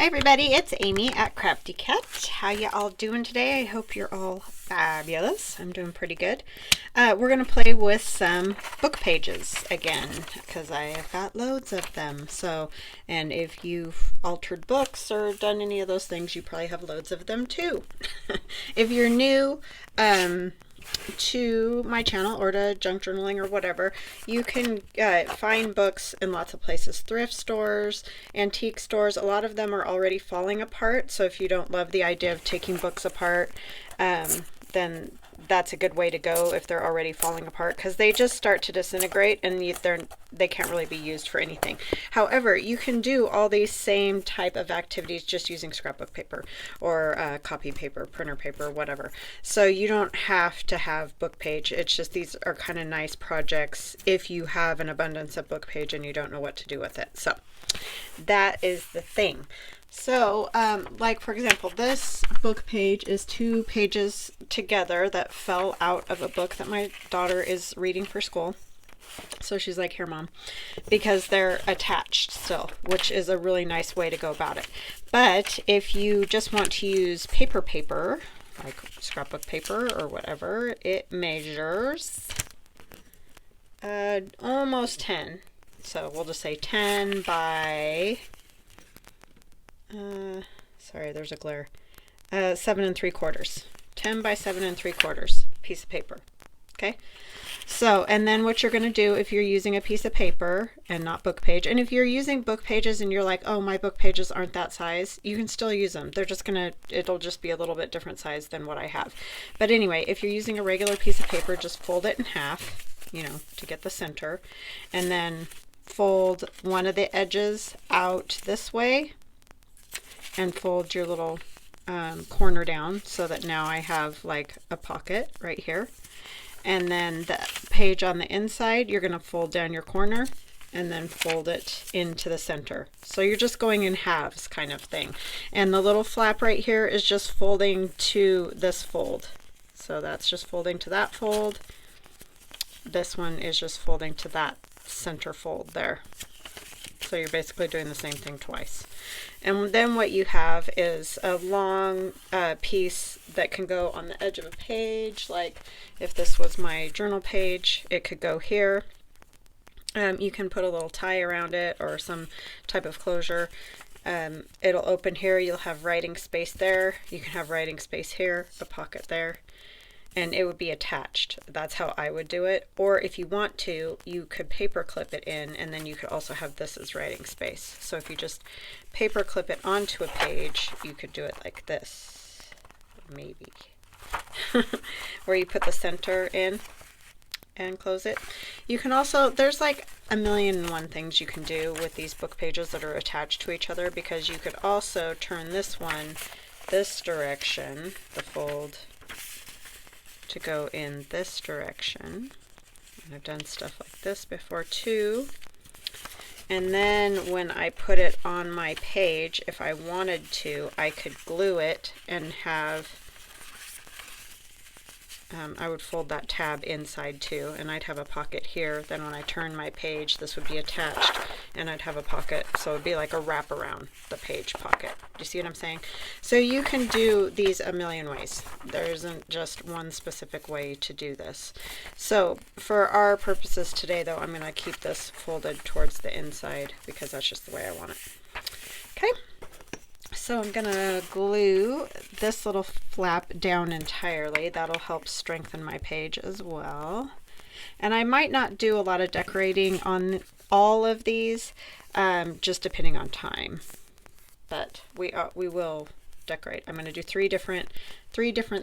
Hi everybody, it's Amy at Crafty Cat. How you all doing today? I hope you're all fabulous. I'm doing pretty good. We're going to play with some book pages again because I have got loads of them. And if you've altered books or done any of those things, you probably have loads of them too. If you're new, to my channel or to junk journaling or whatever, you can find books in lots of places. Thrift stores, antique stores, a lot of them are already falling apart, so if you don't love the idea of taking books apart, then that's a good way to go if they're already falling apart, because they just start to disintegrate and they can't really be used for anything. However, you can do all these same type of activities just using scrapbook paper or copy paper, printer paper, whatever. So you don't have to have book page. It's just these are kind of nice projects if you have an abundance of book page and you don't know what to do with it. So that is the thing. So, like for example, this book page is 2 pages together that fell out of a book that my daughter is reading for school. So she's like, here mom, because they're attached still, which is a really nice way to go about it. But if you just want to use paper, like scrapbook paper or whatever, it measures almost 10. So we'll just say 10 by... sorry, there's a glare. 7 3/4. 10 by 7 3/4 piece of paper. Okay. So, and then what you're going to do if you're using a piece of paper and not book page, and if you're using book pages and you're like, oh, my book pages aren't that size, you can still use them. They're just it'll just be a little bit different size than what I have. But anyway, if you're using a regular piece of paper, just fold it in half, to get the center, and then fold one of the edges out this way and fold your little corner down so that now I have like a pocket right here. And then the page on the inside, you're going to fold down your corner and then fold it into the center. So you're just going in halves kind of thing. And the little flap right here is just folding to this fold. So that's just folding to that fold. This one is just folding to that center fold there. So you're basically doing the same thing twice. And then what you have is a long piece that can go on the edge of a page. Like if this was my journal page, it could go here. You can put a little tie around it or some type of closure. It'll open here. You'll have writing space there. You can have writing space here, a pocket there. And it would be attached. That's how I would do it. Or if you want to, you could paper clip it in, and then you could also have this as writing space. So if you just paper clip it onto a page, you could do it like this, maybe. Where you put the center in and close it. You can also, there's like a million and one things you can do with these book pages that are attached to each other, because you could also turn this one this direction, the fold, to go in this direction. And I've done stuff like this before too. And then when I put it on my page, if I wanted to, I could glue it and have I would fold that tab inside too, and I'd have a pocket here. Then when I turn my page, this would be attached and I'd have a pocket, so it would be like a wrap around the page pocket. Do you see what I'm saying? So you can do these a million ways. There isn't just one specific way to do this. So for our purposes today though, I'm going to keep this folded towards the inside because that's just the way I want it. Okay. So I'm going to glue this little flap down entirely. That'll help strengthen my page as well. And I might not do a lot of decorating on all of these, just depending on time. But we will decorate. I'm going to do three different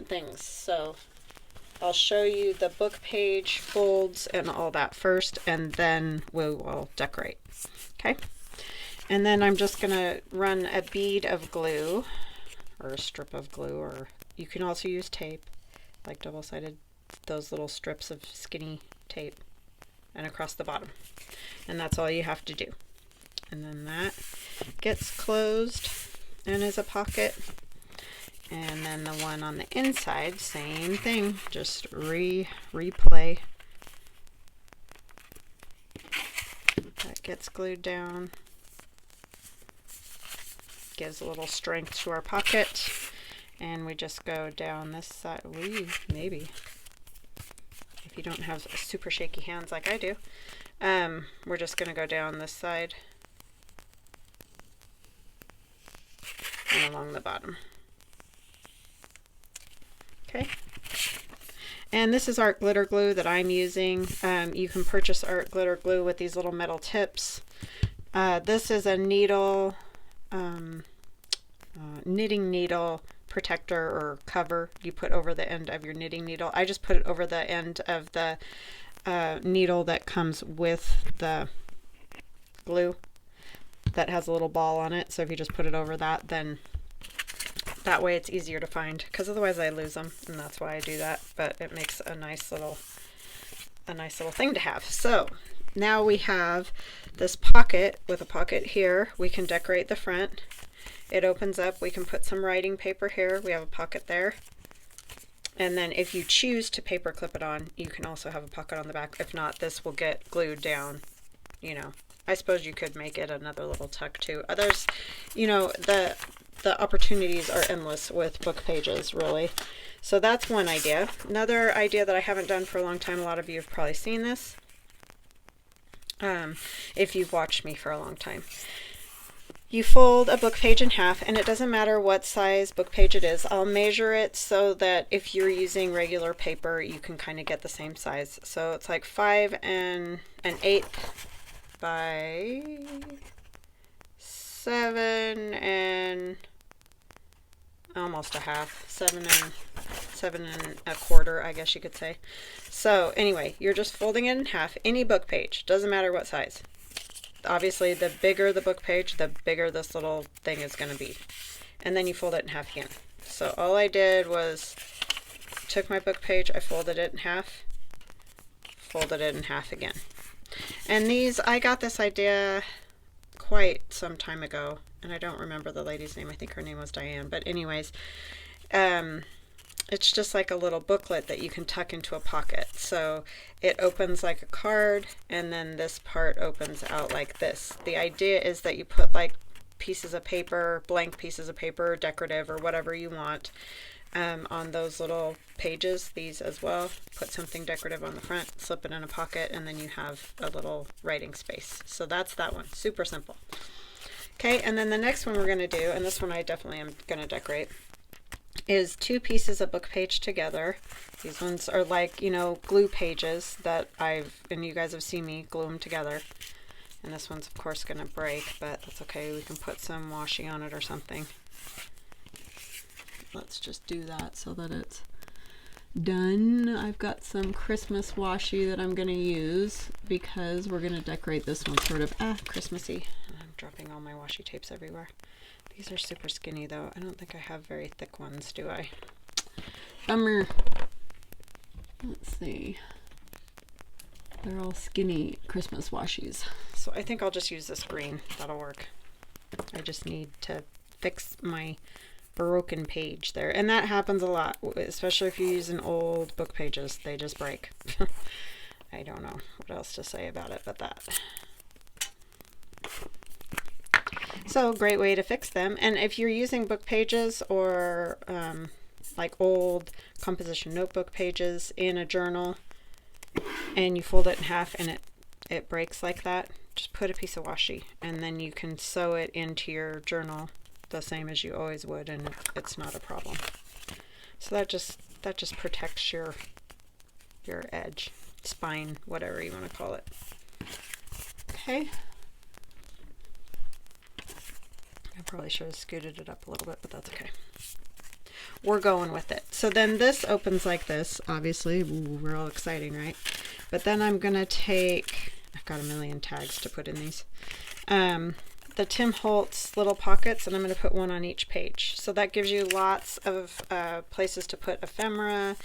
things. So I'll show you the book page folds and all that first, and then we will decorate. Okay. And then I'm just going to run a bead of glue or a strip of glue, or you can also use tape, like double-sided, those little strips of skinny tape, and across the bottom. And that's all you have to do. And then that gets closed and is a pocket. And then the one on the inside, same thing, just replay. That gets glued down. gives a little strength to our pocket. And we just go down this side. Maybe. If you don't have super shaky hands like I do. We're just going to go down this side and along the bottom. Okay. And this is art glitter glue that I'm using. You can purchase art glitter glue with these little metal tips. This is a needle, knitting needle protector or cover you put over the end of your knitting needle. I just put it over the end of the needle that comes with the glue that has a little ball on it. So if you just put it over that, then that way it's easier to find, because otherwise I lose them, and that's why I do that. But it makes a nice little thing to have. So now we have this pocket with a pocket here. We can decorate the front. It opens up. We can put some writing paper here. We have a pocket there. And then if you choose to paper clip it on, you can also have a pocket on the back. If not, this will get glued down, you know. I suppose you could make it another little tuck too. Others, you know, the opportunities are endless with book pages, really. So that's one idea. Another idea that I haven't done for a long time, a lot of you have probably seen this, if you've watched me for a long time. You fold a book page in half, and it doesn't matter what size book page it is. I'll measure it so that if you're using regular paper, you can kind of get the same size. So it's like 5 1/8 by 7 and almost a half, 7 1/4, I guess you could say. So anyway, you're just folding it in half. Any book page, doesn't matter what size. Obviously, the bigger the book page, the bigger this little thing is going to be. And then you fold it in half again. So all I did was took my book page, I folded it in half, folded it in half again. And these, I got this idea quite some time ago, and I don't remember the lady's name. I think her name was Diane. But anyways, it's just like a little booklet that you can tuck into a pocket. So it opens like a card, and then this part opens out like this. The idea is that you put like pieces of paper, blank pieces of paper, decorative or whatever you want, on those little pages. These as well. Put something decorative on the front, slip it in a pocket, and then you have a little writing space. So that's that one. Super simple. Okay, and then the next one we're going to do, and this one I definitely am going to decorate, is 2 pieces of book page together. These ones are like, you know, glue pages that and you guys have seen me glue them together. And this one's of course going to break, but that's okay. We can put some washi on it or something. Let's just do that so that it's done. I've got some Christmas washi that I'm going to use because we're going to decorate this one sort of Christmassy. I'm dropping all my washi tapes everywhere. These are super skinny though. I don't think I have very thick ones, do I? Bummer. Let's see. They're all skinny Christmas washies. So I think I'll just use this green. That'll work. I just need to fix my broken page there. And that happens a lot, especially if you use an old book pages. They just break. I don't know what else to say about it but that. So great way to fix them. And if you're using book pages or like old composition notebook pages in a journal and you fold it in half and it breaks like that, just put a piece of washi and then you can sew it into your journal the same as you always would, and it's not a problem. So that just protects your edge, spine, whatever you want to call it. Okay. I probably should have scooted it up a little bit, but that's okay. We're going with it. So then this opens like this, obviously. Ooh, we're all exciting, right? But then I'm going to take, I've got a million tags to put in these, the Tim Holtz little pockets, and I'm going to put one on each page. So that gives you lots of places to put ephemera,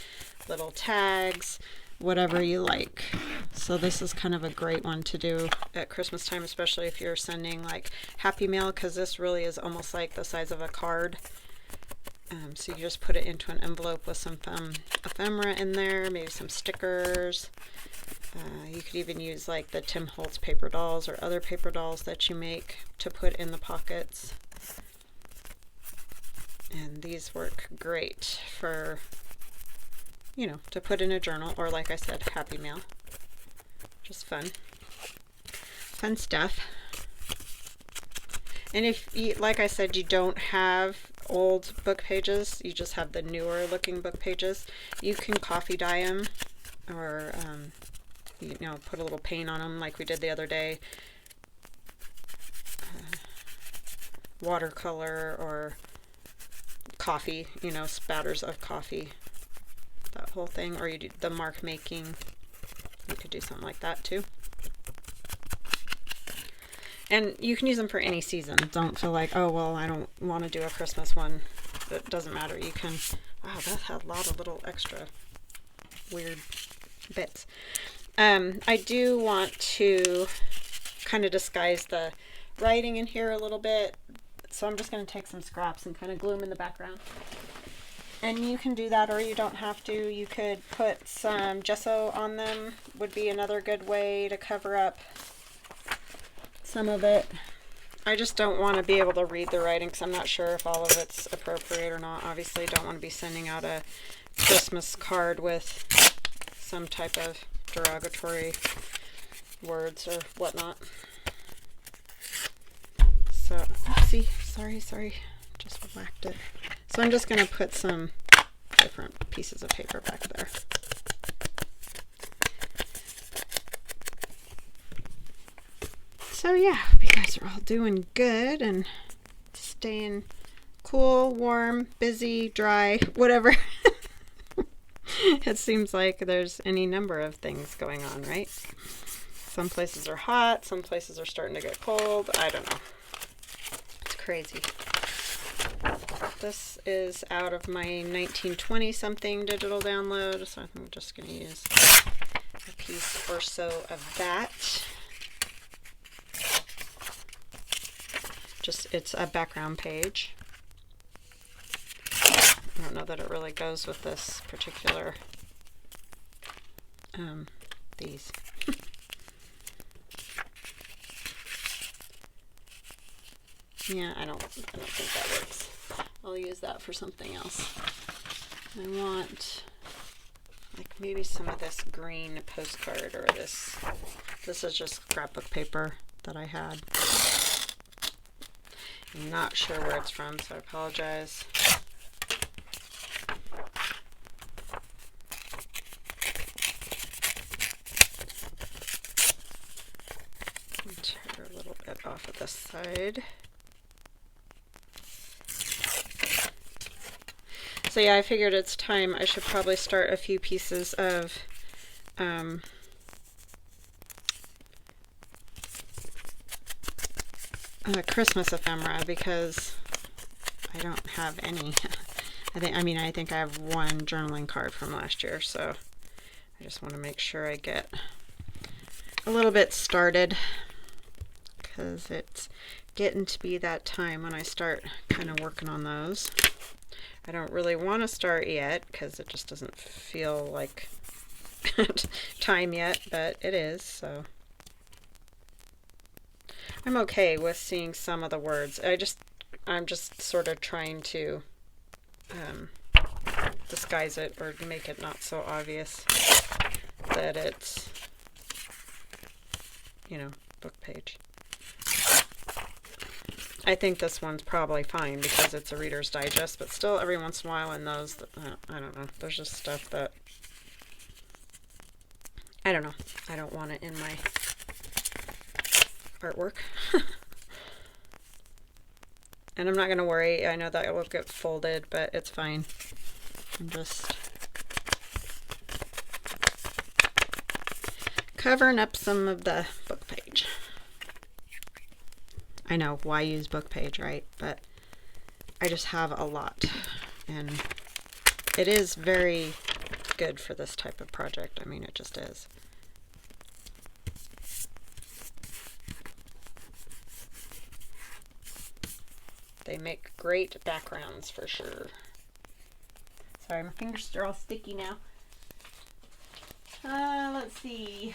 little tags, whatever you like. So this is kind of a great one to do at Christmas time, especially if you're sending like Happy Mail, because this really is almost like the size of a card. So you just put it into an envelope with some ephemera in there, maybe some stickers. You could even use like the Tim Holtz paper dolls or other paper dolls that you make to put in the pockets. And these work great for, you know, to put in a journal, or like I said, Happy Mail. Just fun. Fun stuff. And if you, like I said, you don't have old book pages, you just have the newer looking book pages, you can coffee dye them, or you know, put a little paint on them like we did the other day. Watercolor or coffee, you know, spatters of coffee, that whole thing. Or you do the mark making, you could do something like that too. And you can use them for any season. Don't feel like, oh, well, I don't want to do a Christmas one. It doesn't matter. You can, wow, that had a lot of little extra weird bits. I do want to kind of disguise the writing in here a little bit. So I'm just going to take some scraps and kind of glue them in the background. And you can do that, or you don't have to. You could put some gesso on them, would be another good way to cover up some of it. I just don't want to be able to read the writing because I'm not sure if all of it's appropriate or not. Obviously, don't want to be sending out a Christmas card with some type of derogatory words or whatnot. So, oopsie, sorry, just whacked it. So I'm just going to put some different pieces of paper back there. So yeah, hope you guys are all doing good and staying cool, warm, busy, dry, whatever. It seems like there's any number of things going on, right? Some places are hot, some places are starting to get cold. I don't know. It's crazy. This is out of my 1920 something digital download, so I'm just going to use a piece or so of that. Just, it's a background page. I don't know that it really goes with this particular, these. Yeah, I don't think that works. I'll use that for something else. I want like maybe some of this green postcard, or this is just scrapbook paper that I had. I'm not sure where it's from, so I apologize. Tear a little bit off of this side. So yeah, I figured it's time. I should probably start a few pieces of Christmas ephemera, because I don't have any. I think I have one journaling card from last year, so I just want to make sure I get a little bit started, because it's getting to be that time when I start kind of working on those. I don't really want to start yet because it just doesn't feel like time yet, but it is, so I'm okay with seeing some of the words. I'm just sort of trying to disguise it, or make it not so obvious that it's, you know, book page. I think this one's probably fine because it's a Reader's Digest, but still every once in a while in those, I don't know, there's just stuff that, I don't know, I don't want it in my artwork. And I'm not going to worry, I know that it will get folded, but it's fine. I'm just covering up some of the book page. I know, why use book page, right? But I just have a lot, and it is very good for this type of project. I mean, it just is. They make great backgrounds for sure. Sorry, my fingers are all sticky now. Let's see.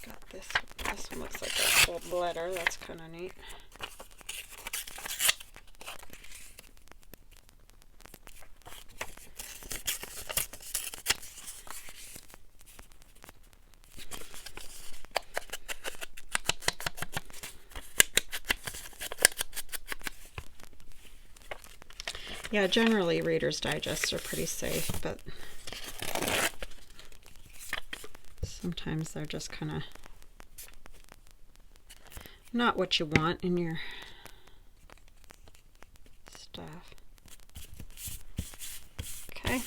Got this. This one looks like a old letter. That's kind of neat. Yeah, generally Reader's Digests are pretty safe, but sometimes they're just kind of not what you want in your stuff. Okay,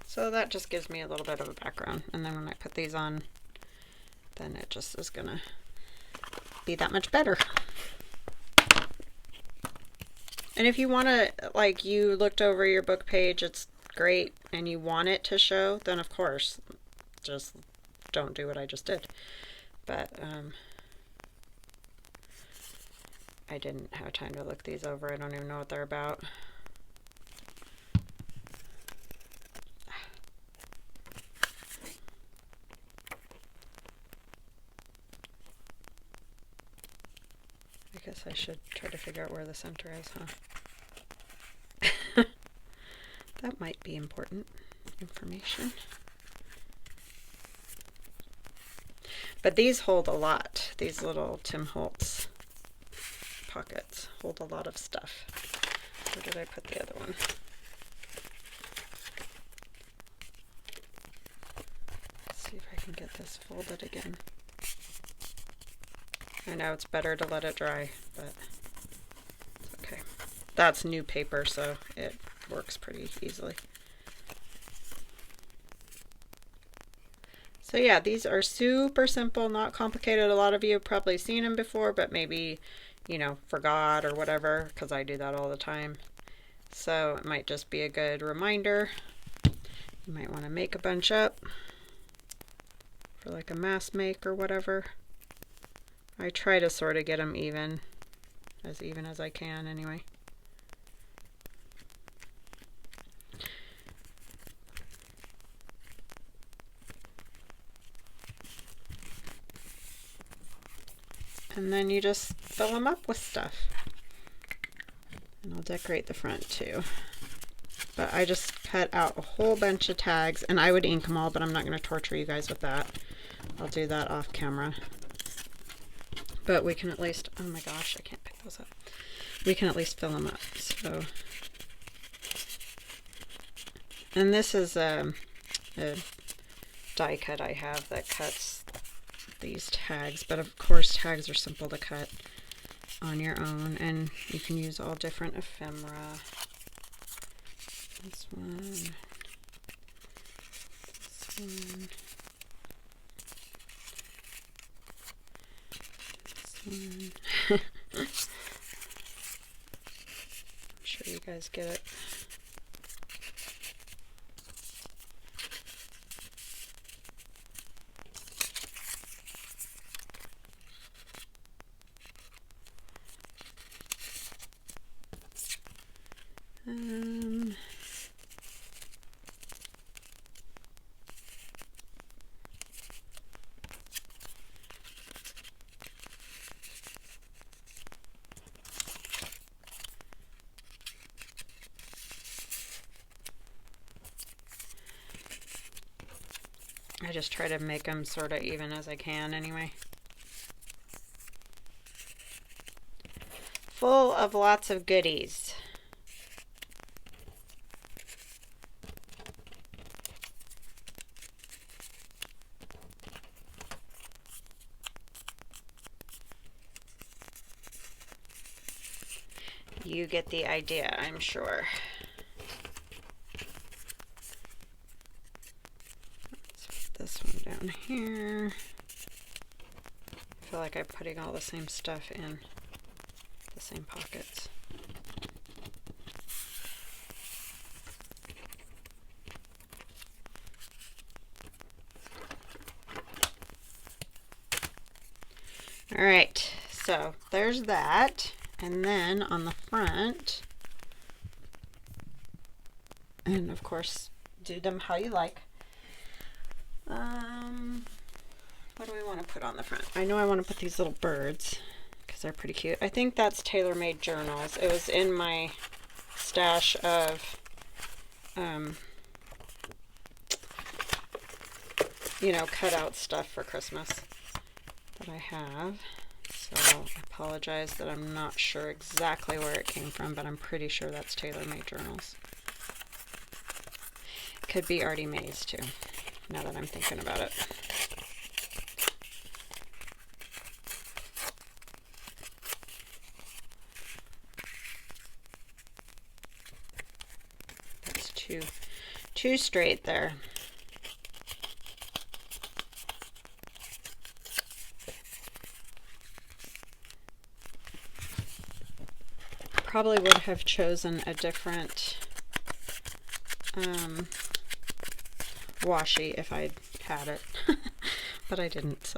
so that just gives me a little bit of a background, and then when I put these on, then it just is gonna be that much better. And if you want to, like, you looked over your book page, it's great, and you want it to show, then of course, just don't do what I just did. But I didn't have time to look these over. I don't even know what they're about. I guess I should try to figure out where the center is, huh? That might be important information. But these hold a lot. These little Tim Holtz pockets hold a lot of stuff. Where did I put the other one? Let's see if I can get this folded again. I know it's better to let it dry, but it's okay. That's new paper, so it works pretty easily. So yeah, these are super simple, not complicated. A lot of you have probably seen them before, but maybe, you know, forgot or whatever, because I do that all the time. So it might just be a good reminder. You might want to make a bunch up for like a mass make or whatever. I try to sort of get them even as I can anyway. And then you just fill them up with stuff. And I'll decorate the front too. But I just cut out a whole bunch of tags, and I would ink them all, but I'm not going to torture you guys with that. I'll do that off camera. But we can at least, oh my gosh, I can't pick those up. We can at least fill them up. So, and this is a die cut I have that cuts these tags, but of course tags are simple to cut on your own, and you can use all different ephemera. This one, this one, this one. I'm sure you guys get it. I just try to make them sort of even as I can anyway. Full of lots of goodies. You get the idea, I'm sure. Let's put this one down here. I feel like I'm putting all the same stuff in the same pockets. All right, so there's that. And then on the front, and of course, do them how you like. What do we want to put on the front? I know I want to put these little birds because they're pretty cute. I think that's tailor-made journals. It was in my stash of, you know, cut out stuff for Christmas that I have. So I apologize that I'm not sure exactly where it came from, but I'm pretty sure that's TaylorMade Journals. Could be Artie Mays too, now that I'm thinking about it. That's too straight there. Probably would have chosen a different washi if I'd had it, but I didn't, so.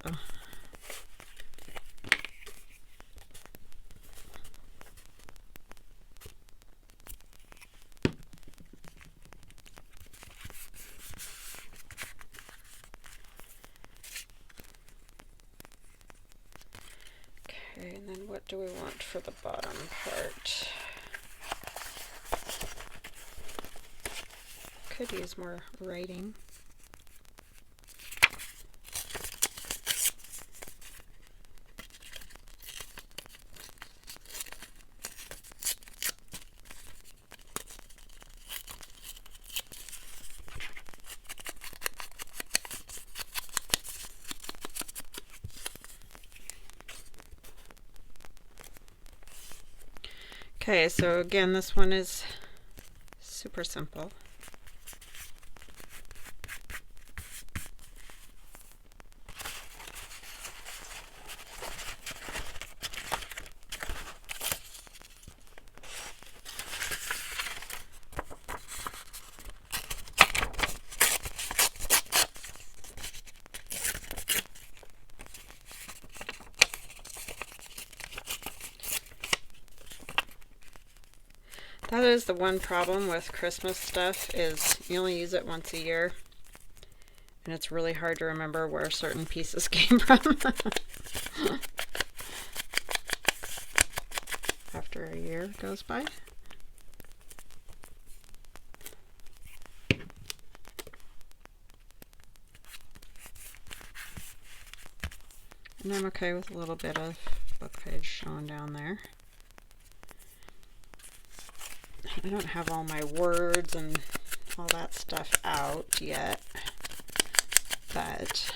Okay, and then what do we want for the bottom part? Could use more writing. Okay, so again, this one is super simple. That is the one problem with Christmas stuff, is you only use it once a year, and it's really hard to remember where certain pieces came from after a year goes by. And I'm okay with a little bit of book page showing down there. I don't have all my words and all that stuff out yet, but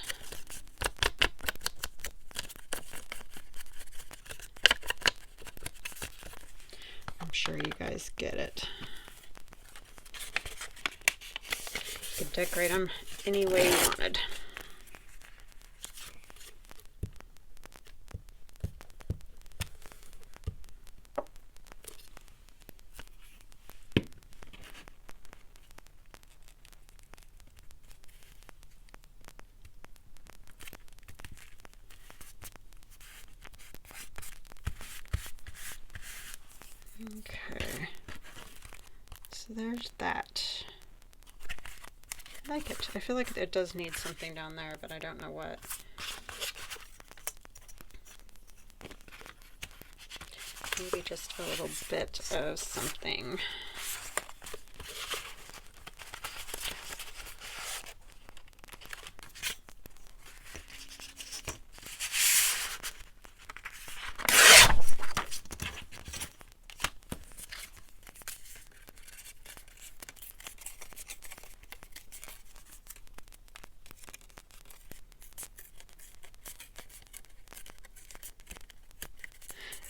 I'm sure you guys get it. You could decorate them any way you wanted. Okay, so there's that. I like it. I feel like it does need something down there, but I don't know what. Maybe just a little bit of something.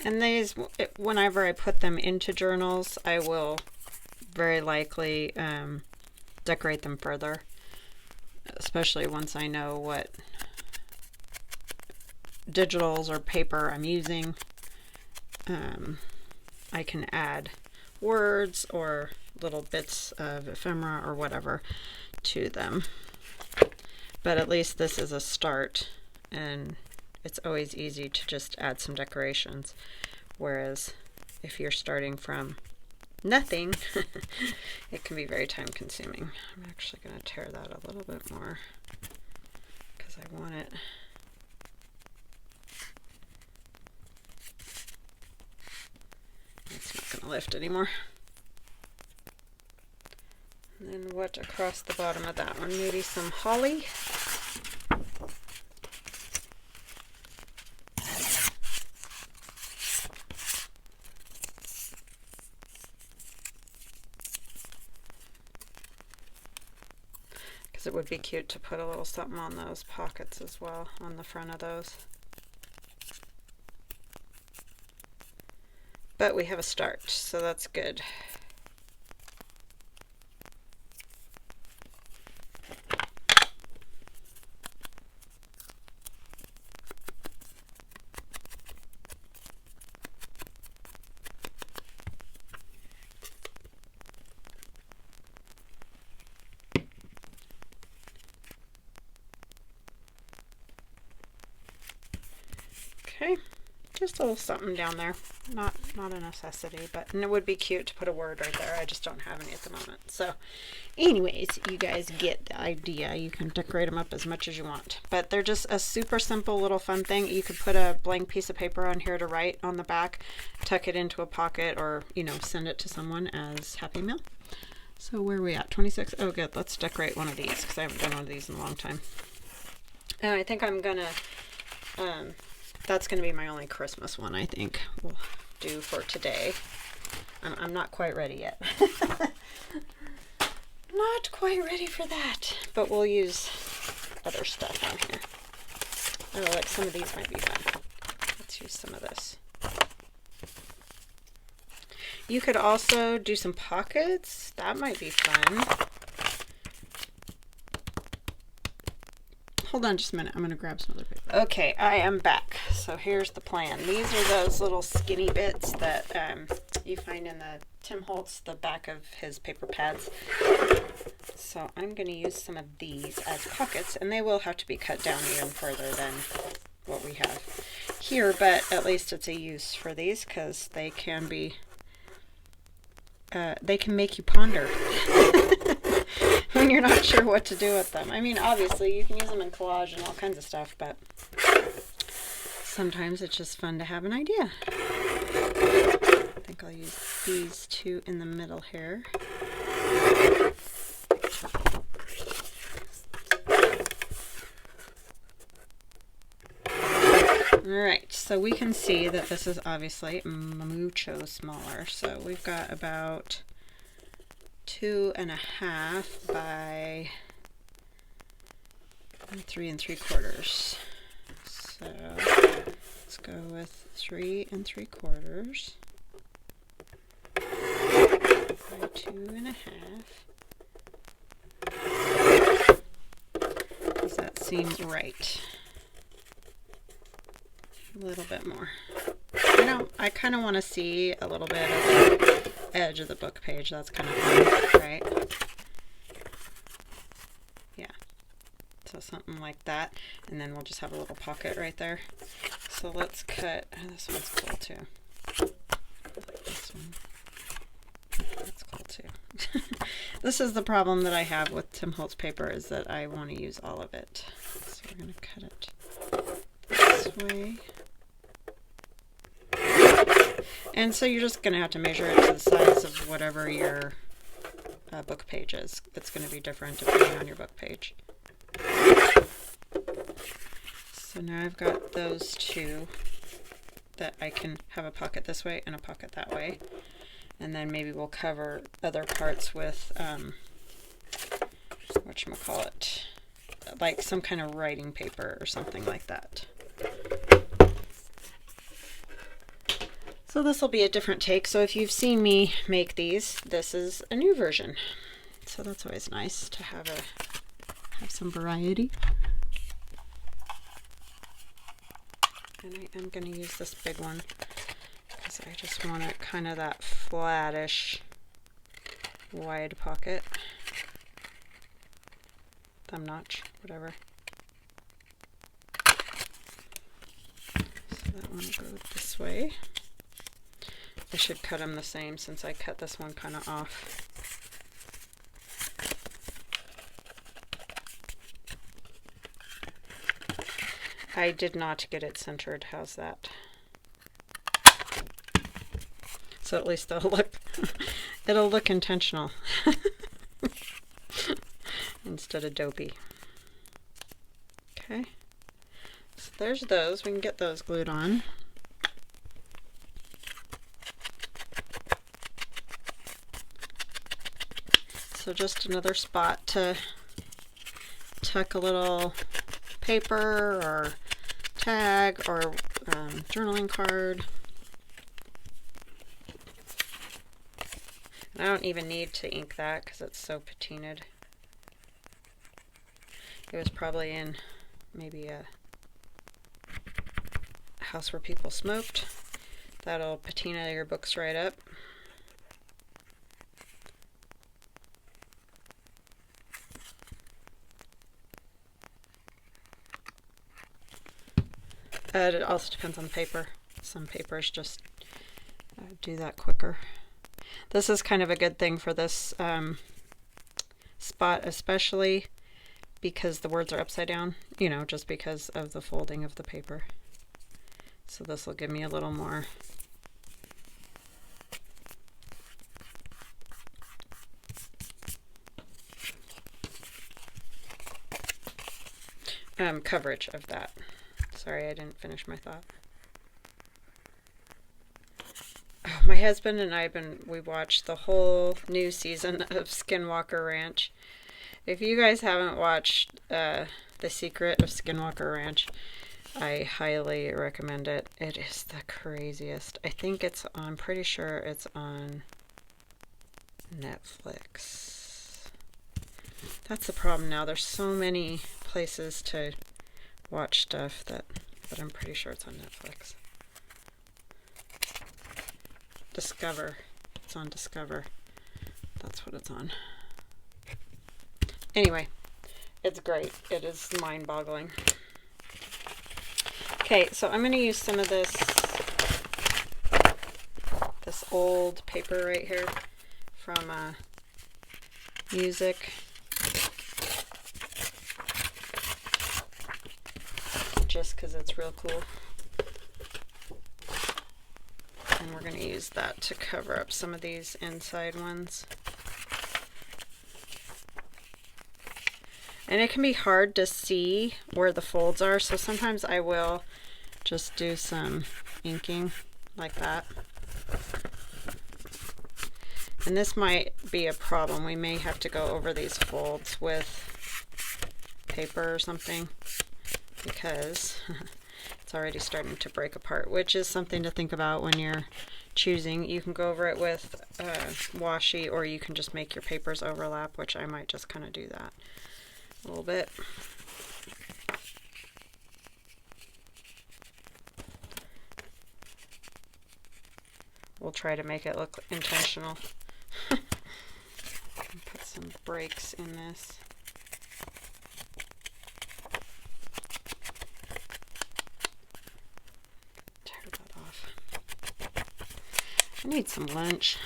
And these, whenever I put them into journals, I will very likely decorate them further, especially once I know what digitals or paper I'm using. I can add words or little bits of ephemera or whatever to them. But at least this is a start, and it's always easy to just add some decorations, whereas if you're starting from nothing, it can be very time consuming. I'm actually going to tear that a little bit more because I want it. It's not going to lift anymore. And then what across the bottom of that one? Maybe some holly. because it would be cute to put a little something on those pockets as well, on the front of those. But we have a start, so that's good. Okay, just a little something down there. Not a necessity, but and it would be cute to put a word right there. I just don't have any at the moment. So anyways, you guys get the idea. You can decorate them up as much as you want. But they're just a super simple little fun thing. You could put a blank piece of paper on here to write on the back, tuck it into a pocket, or, you know, send it to someone as Happy Mail. So where are we at? 26? Oh, good. Let's decorate one of these because I haven't done one of these in a long time. And I think I'm going to... that's going to be my only Christmas one, I think, we'll do for today. I'm not quite ready yet. Not quite ready for that. But we'll use other stuff on here. Oh, like some of these might be fun. Let's use some of this. You could also do some pockets. That might be fun. Hold on just a minute. I'm going to grab some other paper. Okay, I am back. So here's the plan. These are those little skinny bits that you find in the Tim Holtz, the back of his paper pads. So I'm going to use some of these as pockets, and they will have to be cut down even further than what we have here, but at least it's a use for these because they can be, they can make you ponder. When you're not sure what to do with them. I mean, obviously, you can use them in collage and all kinds of stuff, but sometimes it's just fun to have an idea. I think I'll use these two in the middle here. Alright, so we can see that this is obviously mucho smaller. So we've got about 2.5 by 3 3/4. So let's go with 3 3/4 by 2.5. Does that seem right? A little bit more. I kind of want to see a little bit of the edge of the book page. That's kind of fun, right? Yeah. So something like that. And then we'll just have a little pocket right there. So let's cut, oh, this one's cool too. This one. That's cool too. This is the problem that I have with Tim Holtz paper, is that I want to use all of it. So we're going to cut it this way. And so you're just going to have to measure it to the size of whatever your book page is. It's going to be different depending on your book page. So now I've got those two that I can have a pocket this way and a pocket that way. And then maybe we'll cover other parts with, whatchamacallit, like some kind of writing paper or something like that. So this will be a different take. So if you've seen me make these, this is a new version. So that's always nice to have some variety. And I am going to use this big one because I just want it kind of that flattish wide pocket. Thumb notch, whatever. So that one will go this way. I should cut them the same since I cut this one kind of off. I did not get it centered. How's that? So at least it'll look intentional instead of dopey. Okay. So there's those. We can get those glued on. So just another spot to tuck a little paper or tag or journaling card. And I don't even need to ink that because it's so patinaed. It was probably in maybe a house where people smoked. That'll patina your books right up. It also depends on the paper. Some papers just do that quicker. This is kind of a good thing for this spot, especially because the words are upside down, you know, just because of the folding of the paper. So this will give me a little more coverage of that. Sorry, I didn't finish my thought. My husband and we watched the whole new season of Skinwalker Ranch. If you guys haven't watched The Secret of Skinwalker Ranch, I highly recommend it. It is the craziest. I think I'm pretty sure it's on Netflix. That's the problem now. There's so many places to watch stuff but I'm pretty sure it's on Netflix. Discover. It's on Discover. That's what it's on. Anyway, it's great. It is mind-boggling. Okay, so I'm going to use some of this old paper right here from Music. Just because it's real cool. And we're going to use that to cover up some of these inside ones. And it can be hard to see where the folds are, so sometimes I will just do some inking like that. And this might be a problem. We may have to go over these folds with paper or something because it's already starting to break apart, which is something to think about when you're choosing. You can go over it with washi, or you can just make your papers overlap, which I might just kind of do that a little bit. We'll try to make it look intentional. Put some breaks in this. Tear that off. I need some lunch.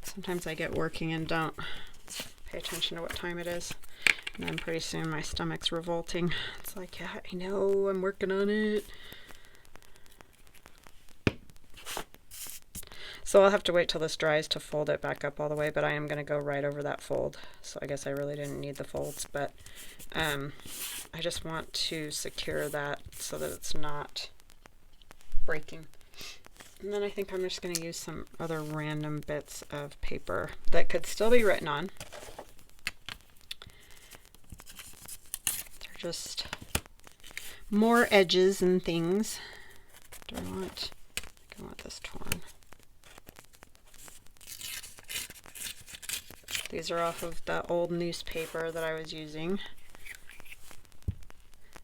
Sometimes I get working and don't pay attention to what time it is. And then pretty soon my stomach's revolting. It's like, yeah, I know, I'm working on it. So I'll have to wait till this dries to fold it back up all the way, but I am going to go right over that fold. So I guess I really didn't need the folds, but I just want to secure that so that it's not breaking. And then I think I'm just going to use some other random bits of paper that could still be written on. They're just more edges and things. Do I want this torn? These are off of the old newspaper that I was using.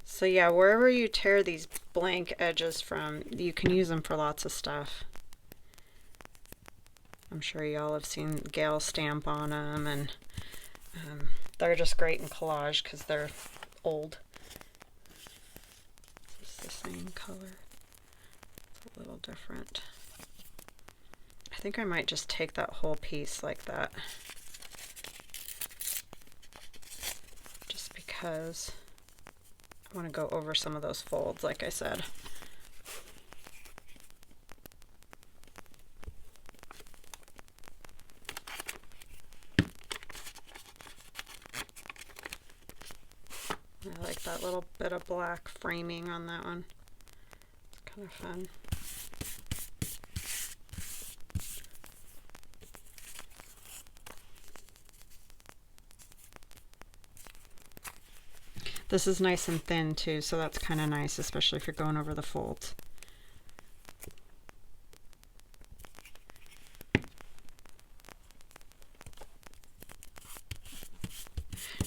So yeah, wherever you tear these blank edges from, you can use them for lots of stuff. I'm sure y'all have seen Gail stamp on them, and they're just great in collage because they're old. Is this the same color? It's a little different. I think I might just take that whole piece like that. Just because I want to go over some of those folds, like I said. I like that little bit of black framing on that one. It's kind of fun. This is nice and thin too, so that's kind of nice, especially if you're going over the folds.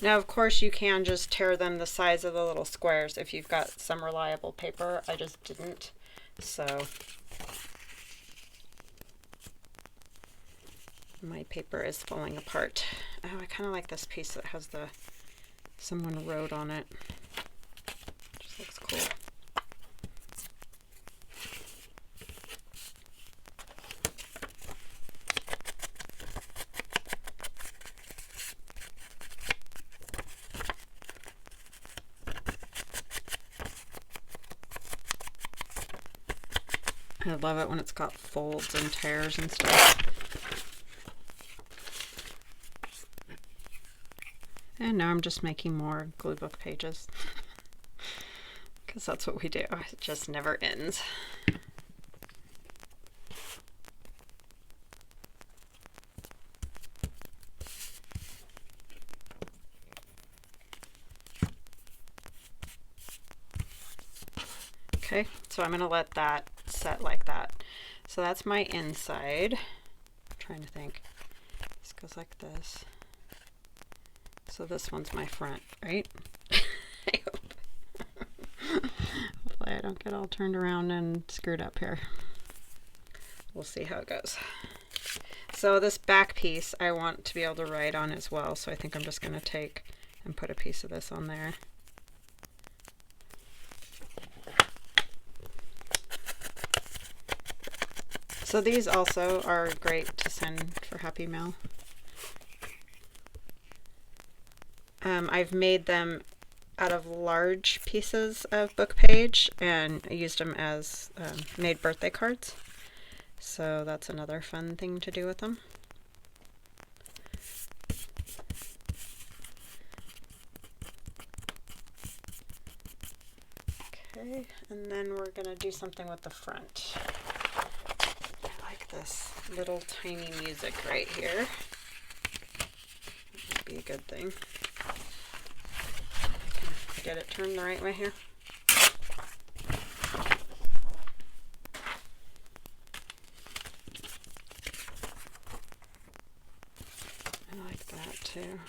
Now, of course, you can just tear them the size of the little squares if you've got some reliable paper. I just didn't, so my paper is falling apart. Oh, I kind of like this piece that has the someone wrote on it. Just looks cool. I love it when it's got folds and tears and stuff. And now I'm just making more glue book pages because that's what we do. It just never ends. Okay, so I'm going to let that set like that. So that's my inside. I'm trying to think. This goes like this. So this one's my front, right? I hope. Hopefully I don't get all turned around and screwed up here. We'll see how it goes. So this back piece I want to be able to write on as well, so I think I'm just going to take and put a piece of this on there. So these also are great to send for Happy Mail. I've made them out of large pieces of book page and used them as made birthday cards. So that's another fun thing to do with them. Okay, and then we're going to do something with the front. I like this little tiny music right here. That would be a good thing. Get it turned the right way here. I like that too.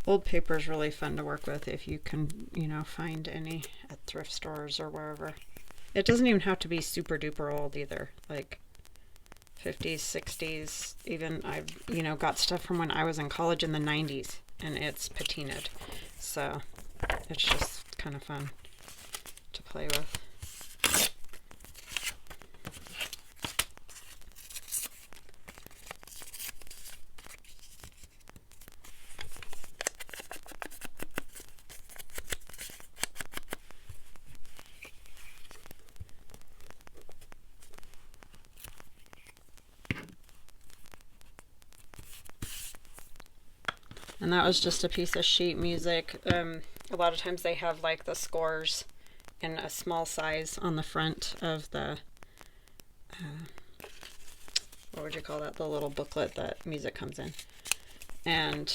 Old paper is really fun to work with if you can, you know, find any at thrift stores or wherever. It doesn't even have to be super duper old either, like 50s, 60s, even I've, you know, got stuff from when I was in college in the 90s and it's patinaed. So it's just kind of fun to play with. And that was just a piece of sheet music. A lot of times they have like the scores in a small size on the front of the, what would you call that? The little booklet that music comes in. And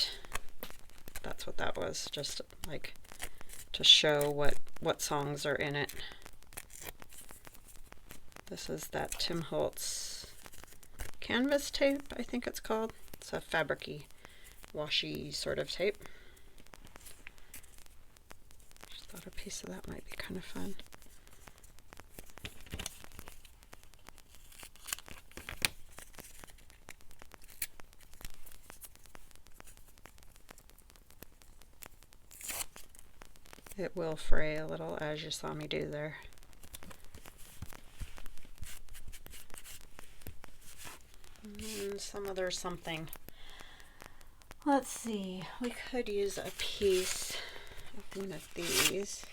that's what that was, just like to show what songs are in it. This is that Tim Holtz canvas tape, I think it's called. It's a fabric-y, washy sort of tape. Just thought a piece of that might be kind of fun. It will fray a little, as you saw me do there. And some other something. Let's see, we could use a piece of one of these.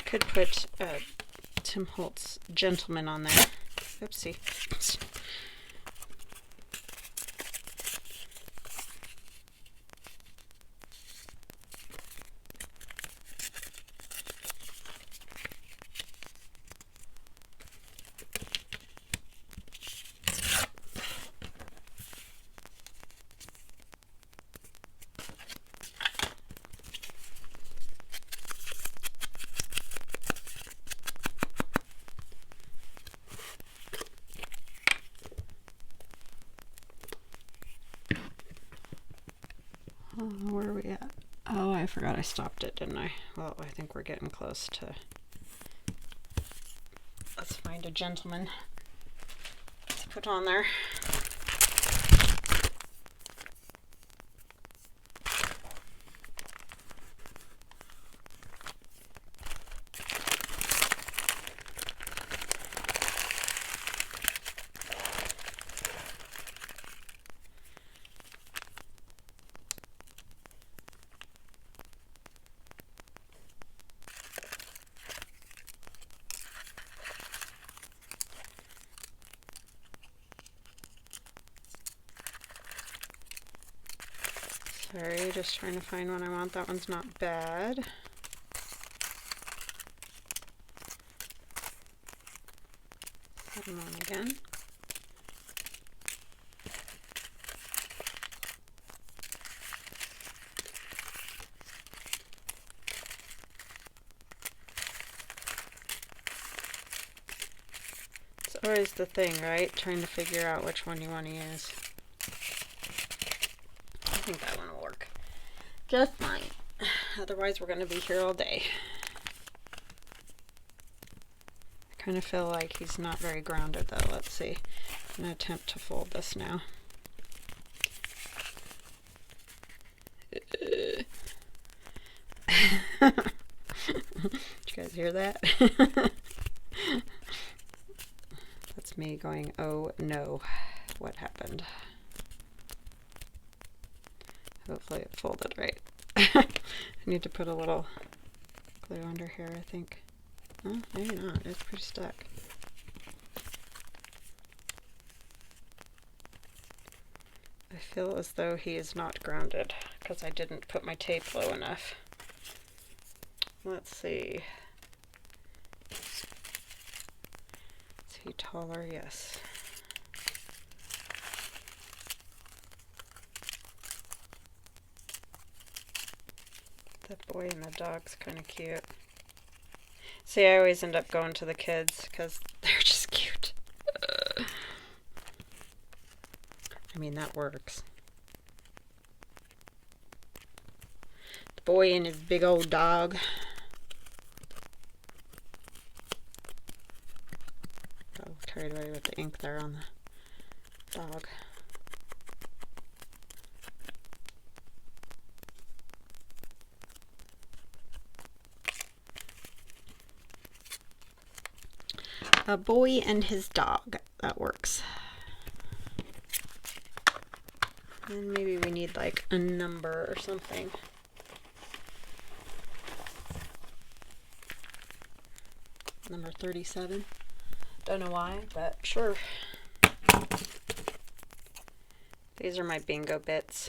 Could put Tim Holtz Gentleman on there. Oopsie. Where are we at? Oh, I forgot I stopped it, didn't I? Well, I think we're getting close to... Let's find a gentleman to put on there. Sorry, just trying to find one I want. That one's not bad. That one again. It's always the thing, right? Trying to figure out which one you want to use. I think that one will work just fine. Otherwise, we're going to be here all day. I kind of feel like he's not very grounded, though. Let's see. I'm going to attempt to fold this now. Did you guys hear that? That's me going, oh no, what happened? Hopefully it folded right. I need to put a little glue under here, I think. Oh, maybe not. It's pretty stuck. I feel as though he is not grounded because I didn't put my tape low enough. Let's see. Is he taller? Yes. That boy and the dog's kind of cute. See, I always end up going to the kids because they're just cute. I mean, that works. The boy and his big old dog. Got carried away with the ink there on the dog. A boy and his dog. That works. And maybe we need like a number or something. Number 37. Don't know why, but sure. These are my bingo bits.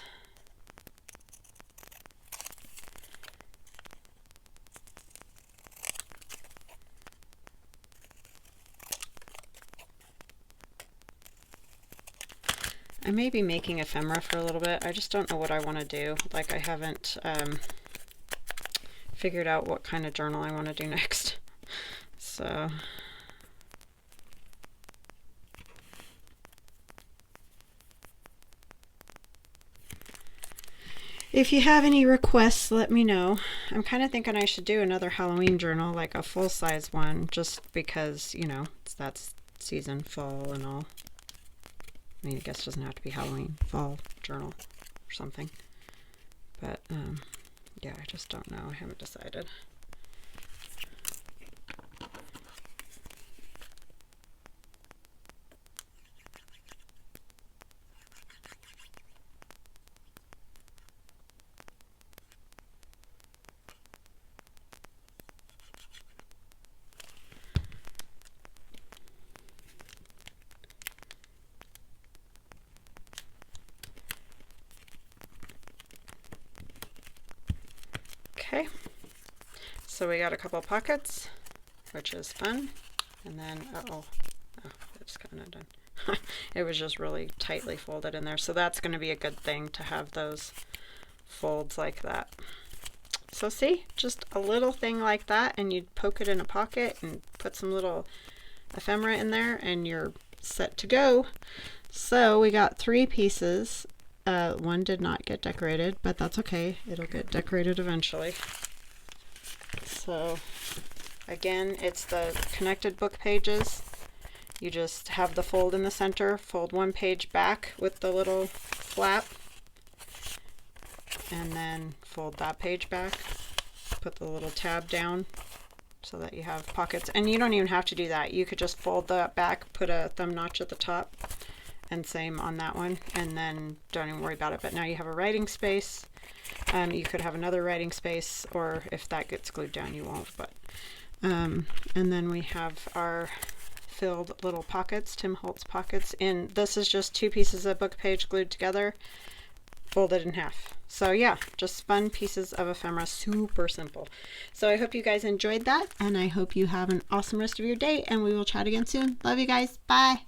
I may be making ephemera for a little bit. I just don't know what I want to do. Like, I haven't figured out what kind of journal I want to do next. So if you have any requests, let me know. I'm kind of thinking I should do another Halloween journal, like a full-size one, just because, you know, that's season, fall and all. I mean, I guess it doesn't have to be Halloween, fall journal or something. But, yeah, I just don't know. I haven't decided. Okay, so we got a couple pockets, which is fun. And then, oh, it's kind of done. It was just really tightly folded in there. So that's going to be a good thing to have those folds like that. So see, just a little thing like that, and you poke it in a pocket and put some little ephemera in there, and you're set to go. So we got 3 pieces. One did not get decorated, but that's okay. It'll get decorated eventually. So again, it's the connected book pages. You just have the fold in the center, fold one page back with the little flap, and then fold that page back. Put the little tab down so that you have pockets. And you don't even have to do that. You could just fold that back, put a thumb notch at the top, and same on that one, and then don't even worry about it. But now you have a writing space. You could have another writing space, or if that gets glued down, you won't. But and then we have our filled little pockets, Tim Holtz pockets. And this is just 2 pieces of book page glued together, folded in half. So yeah, just fun pieces of ephemera, super simple. So I hope you guys enjoyed that, and I hope you have an awesome rest of your day, and we will chat again soon. Love you guys. Bye.